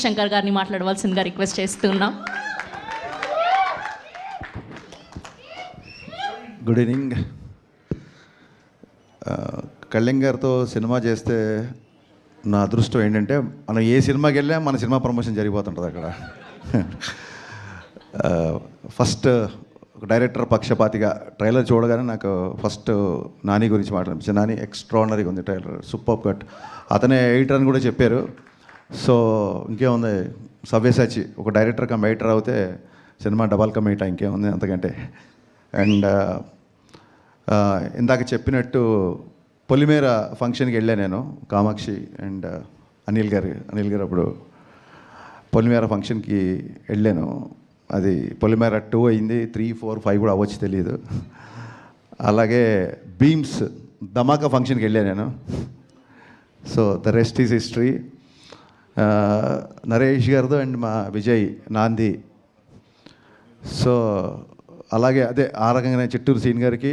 శంకర్ గారిని మాట్లాడవలసిందిగా రిక్వెస్ట్ చేస్తున్నాం. Good evening. కళ్యాణ్ గారితో సినిమా చేస్తే నా అదృష్టం ఏంటంటే మనం ఏ సినిమాకి వెళ్ళా మన సినిమా ప్రమోషన్ జరిగిపోతుంటుంది అక్కడ. ఫస్ట్ ఒక డైరెక్టర్ పక్షపాతిగా ట్రైలర్ చూడగానే నాకు ఫస్ట్ నాని గురించి మాట్లాడిపించాను. నాని ఎక్స్ట్రాడినరీగా ఉంది ట్రైలర్, సూపర్ కట్. అతనే ఎడిటర్ అని కూడా చెప్పారు. సో ఇంకేముంది, సవ్యసాచి ఒక డైరెక్టర్ కమ్ ఎడిటర్ అవుతే సినిమా డబల్ కమ్ ఎయిట్ ఇంకేముంది అంతకంటే. అండ్ ఇందాక చెప్పినట్టు పొలిమేర ఫంక్షన్కి వెళ్ళా నేను, కామాక్షి అండ్ అనిల్ గారు అప్పుడు పొలిమేర ఫంక్షన్కి వెళ్ళాను. అది పొలిమేర 2 అయింది, 3, 4, 5 కూడా అవ్వచ్చు తెలియదు. అలాగే బీమ్స్ ధమాకా ఫంక్షన్కి వెళ్ళాను నేను. So the rest is history. Naresh గారితో అండ్ మా విజయ్ నాంది. సో అలాగే అదే ఆ రకంగానే చిట్టూరు సీన్ గారికి,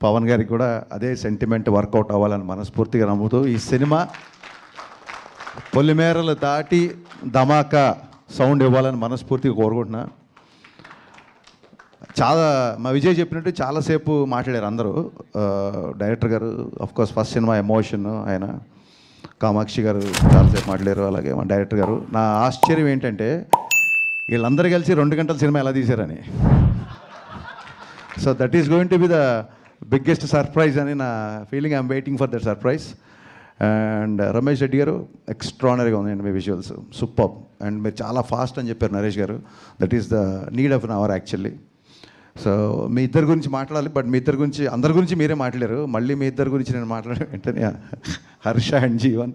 పవన్ గారికి కూడా అదే సెంటిమెంట్ వర్కౌట్ అవ్వాలని మనస్ఫూర్తిగా నమ్ముతూ ఈ సినిమా పొలిమేరలు దాటి ధమాకా సౌండ్ ఇవ్వాలని మనస్ఫూర్తిగా కోరుకుంటున్నా. చాలా మా విజయ్ చెప్పినట్టు చాలాసేపు మాట్లాడారు అందరూ. డైరెక్టర్ గారు కోర్స్ ఫస్ట్ సినిమా ఎమోషన్, ఆయన కామాక్షి గారు చాలాసేపు మాట్లాడారు, అలాగే మా డైరెక్టర్ గారు. నా ఆశ్చర్యం ఏంటంటే వీళ్ళందరూ కలిసి 2 గంటల సినిమా ఎలా తీశారని. So that is going to be the biggest surprise అని నా feeling. I'm waiting for that surprise. And Ramesh Reddy గారు ఎక్స్ట్రానరీగా ఉందండి మీ విజువల్స్, సూపర్. అండ్ మీరు చాలా ఫాస్ట్ అని చెప్పారు నరేష్ గారు. That is the need of an hour actually. So మీ ఇద్దరి గురించి మాట్లాడాలి, బట్ మీ ఇద్దరి గురించి అందరి గురించి మీరే మాట్లాడారు. మళ్ళీ మీ ఇద్దరి గురించి నేను మాట్లాడే వెంటనే హర్ష అండ్ జీవన్.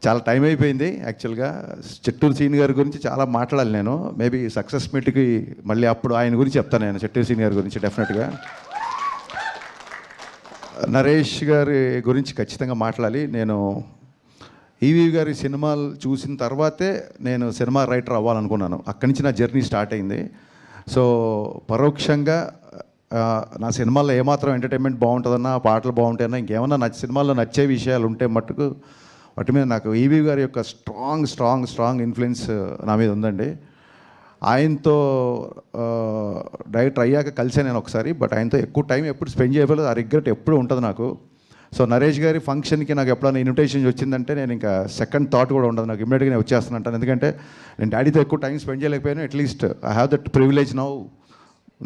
చాలా టైం అయిపోయింది యాక్చువల్గా. చిట్టూరు సీన్ గారి గురించి చాలా మాట్లాడాలి నేను. మేబీ సక్సెస్ మీట్కి మళ్ళీ అప్పుడు ఆయన గురించి చెప్తాను నేను, చిట్టూరు సీన్ గారి గురించి డెఫినెట్గా. నరేష్ గారి గురించి ఖచ్చితంగా మాట్లాడాలి. నేను ఈవీ గారి సినిమాలు చూసిన తర్వాతే నేను సినిమా రైటర్ అవ్వాలనుకున్నాను. అక్కడి నుంచి నా జర్నీ స్టార్ట్ అయింది. సో పరోక్షంగా నా సినిమాల్లో ఏమాత్రం ఎంటర్టైన్మెంట్ బాగుంటుందన్నా, పాటలు బాగుంటాయన్నా, ఇంకేమన్నా సినిమాల్లో నచ్చే విషయాలు ఉంటే మట్టుకు వాటి మీద నాకు ఈవీ గారి యొక్క స్ట్రాంగ్ ఇన్ఫ్లుయెన్స్ నా మీద ఉందండి. ఆయనతో డైరెక్టర్ అయ్యాక కలిసాను నేను ఒకసారి, బట్ ఆయనతో ఎక్కువ టైం ఎప్పుడు స్పెండ్ చేయలేదు. ఆ రిగ్రెట్ ఎప్పుడు ఉంటుంది నాకు. సో నరేష్ గారి ఫంక్షన్కి నాకు ఎప్పుడైనా ఇన్విటేషన్ వచ్చిందంటే నేను ఇంకా సెకండ్ థాట్ కూడా ఉండదు నాకు, ఇమ్మీడియట్గా నేను వచ్చేస్తానంటాను. ఎందుకంటే నేను డాడీతో ఎక్కువ టైం స్పెండ్ చేయలేకపోయాను. At least I have that privilege now.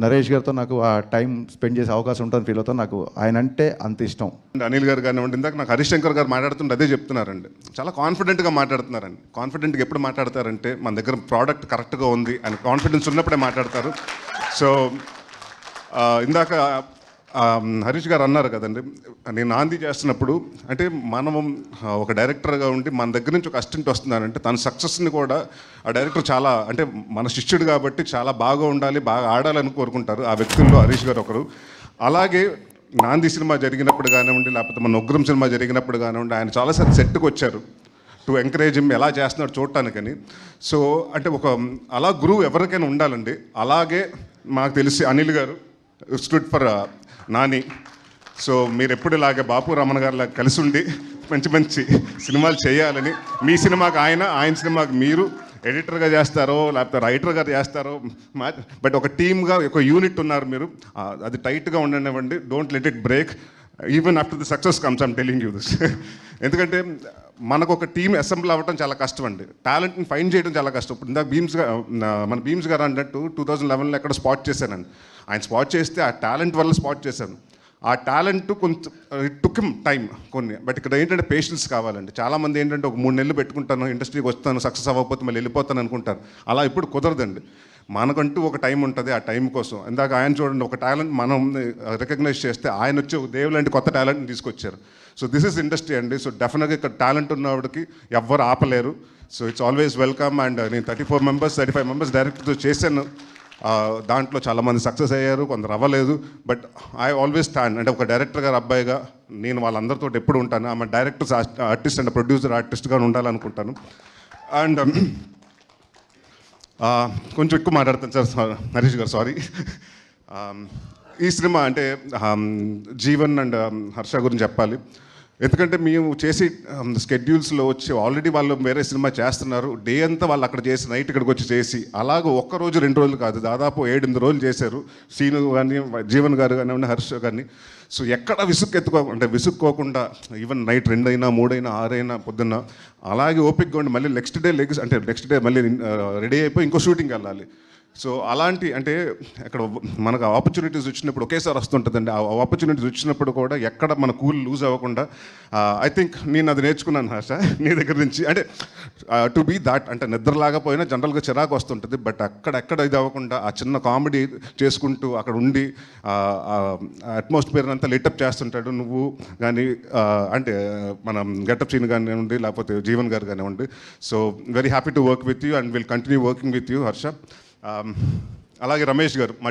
Naresh గారితో నాకు ఆ టైం స్పెండ్ చేసే అవకాశం ఉంటుంది ఫీల్ అవుతాను. నాకు ఆయన అంటే అంత ఇష్టం. అనిల్ గారు కానివ్వండి, ఇందాక నాకు హరీష్ శంకర్ గారు మాట్లాడుతుంటే అదే చెప్తున్నారండి. చాలా కాన్ఫిడెంట్గా మాట్లాడుతున్నారండి. కాన్ఫిడెంట్గా ఎప్పుడు మాట్లాడతారంటే మన దగ్గర ప్రోడక్ట్ కరెక్ట్గా ఉంది అని కాన్ఫిడెన్స్ ఉన్నప్పుడే మాట్లాడతారు. సో ఇందాక హరీష్ గారు అన్నారు కదండి, నేను నాంది చేస్తున్నప్పుడు అంటే మనం ఒక డైరెక్టర్గా ఉండి మన దగ్గర నుంచి ఒక అసిస్టెంట్ వస్తున్నారంటే తన సక్సెస్ని కూడా ఆ డైరెక్టర్ చాలా అంటే మన శిష్యుడు కాబట్టి చాలా బాగా ఉండాలి, బాగా ఆడాలని కోరుకుంటారు. ఆ వ్యక్తుల్లో హరీష్ గారు ఒకరు. అలాగే నాంది సినిమా జరిగినప్పుడు కానివ్వండి, లేకపోతే మన ఉగ్రం సినిమా జరిగినప్పుడు కానివ్వండి, ఆయన చాలాసార్లు సెట్కి వచ్చారు టు ఎంకరేజ్ హిమ్, ఎలా చేస్తున్నాడు చూడటానికని. సో అంటే ఒక అలా గురువు ఎవరికైనా ఉండాలండి. అలాగే మాకు తెలిసి అనిల్ గారు స్టూడ్ ఫర్ నాని. సో మీరు ఎప్పుడు ఇలాగే బాపు రమణ గారిలా కలిసి ఉండి మంచి సినిమాలు చేయాలని, మీ సినిమాకి ఆయన సినిమాకి మీరు ఎడిటర్గా చేస్తారో లేకపోతే రైటర్గా చేస్తారో, బట్ ఒక టీమ్గా ఒక యూనిట్ ఉన్నారు మీరు. అది టైట్గా ఉండనివ్వండి. Don't let it break even after the success comes. I'm telling you this. ఎందుకంటే మనకు ఒక టీం అసెంబ్ల్ అవ్వడం చాలా కష్టం అండి. టాలెంట్ని ఫైండ్ చేయడం చాలా కష్టం. ఇప్పుడు ఇందాక మన భీమ్స్ గారు అన్నట్టు 2011లో ఎక్కడ స్పాట్ చేశానండి. ఆయన స్పాట్ చేస్తే ఆ టాలెంట్ వల్ల స్పాట్ చేశాను. ఆ టాలెంట్ కొంచెం ఇట్ టుక్ హిమ్ టైం కొన్ని. బట్ ఇక్కడ ఏంటంటే పేషెన్స్ కావాలండి. చాలామంది ఏంటంటే ఒక 3 నెలలు పెట్టుకుంటాను, ఇండస్ట్రీకి వస్తాను, సక్సెస్ అవ్వకపోతే మళ్ళీ వెళ్ళిపోతాను అనుకుంటారు. అలా ఇప్పుడు కుదరదండి. మనకంటూ ఒక టైం ఉంటుంది. ఆ టైం కోసం ఇందాక ఆయన చూడండి, ఒక టాలెంట్ మనం రికగ్నైజ్ చేస్తే ఆయన వచ్చి దేవుడు లాంటి కొత్త టాలెంట్ని తీసుకొచ్చారు. సో దిస్ ఇస్ ఇండస్ట్రీ అండి. సో డెఫినెట్గా ఇక్కడ టాలెంట్ ఉన్నవాడికి ఎవ్వరు ఆపలేరు. So it's always welcome. And నేను 34 మెంబర్స్ 35 మెంబర్స్ డైరెక్టర్తో చేశాను. దాంట్లో చాలామంది సక్సెస్ అయ్యారు, కొందరు అవ్వలేదు. బట్ ఐ ఆల్వేస్ స్టాండ్ అంటే ఒక డైరెక్టర్ గారు అబ్బాయిగా నేను వాళ్ళందరితో ఎప్పుడు ఉంటాను. ఆమె డైరెక్టర్స్ ఆర్టిస్ట్ అండ్ ప్రొడ్యూసర్ ఆర్టిస్ట్గా ఉండాలనుకుంటాను. అండ్ కొంచెం ఎక్కువ మాట్లాడతాను సార్ హరీష్ గారు, సారీ. ఈ సినిమా అంటే జీవన్ అండ్ హర్ష గురించి చెప్పాలి. ఎందుకంటే మేము చేసి స్కెడ్యూల్స్లో వచ్చి ఆల్రెడీ వాళ్ళు వేరే సినిమా చేస్తున్నారు, డే అంతా వాళ్ళు అక్కడ చేసి నైట్ ఇక్కడికి వచ్చి చేసి అలాగ ఒక్కరోజు 2 రోజులు కాదు, దాదాపు 7-8 రోజులు చేశారు. సీను కానీ, జీవన్ గారు కానివ్వండి, హర్ష కానీ. సో ఎక్కడ విసుక్కోకుండా ఈవెన్ నైట్ 2 అయినా 3 అయినా 6 అయినా పొద్దున్న అలాగే ఓపిక్గా ఉండి మళ్ళీ నెక్స్ట్ డే మళ్ళీ రెడీ అయిపోయి ఇంకో షూటింగ్కి వెళ్ళాలి. సో అలాంటి అంటే అక్కడ మనకు ఆపర్చునిటీస్ వచ్చినప్పుడు ఒకేసారి వస్తుంటుందండి. ఆ ఆపర్చునిటీస్ వచ్చినప్పుడు కూడా ఎక్కడ మన కూల్ లూజ్ అవ్వకుండా ఐ థింక్ నేను అది నేర్చుకున్నాను హర్ష నీ దగ్గర నుంచి. అంటే టు బీ దాట్, అంటే నిద్రలాగపోయినా జనరల్గా చిరాకు వస్తుంటుంది, బట్ అక్కడెక్కడ ఇది అవ్వకుండా ఆ చిన్న కామెడీ చేసుకుంటూ అక్కడ ఉండి అట్మాస్ఫియర్ అంతా లిటప్ చేస్తుంటాడు. నువ్వు కానీ అంటే మనం గెటప్ సీన్ కానివ్వండి, లేకపోతే జీవన్ గారు కానివ్వండి. So very happy to work with you and will continue working with you Harsha. అలాగే రమేష్ గారు, మా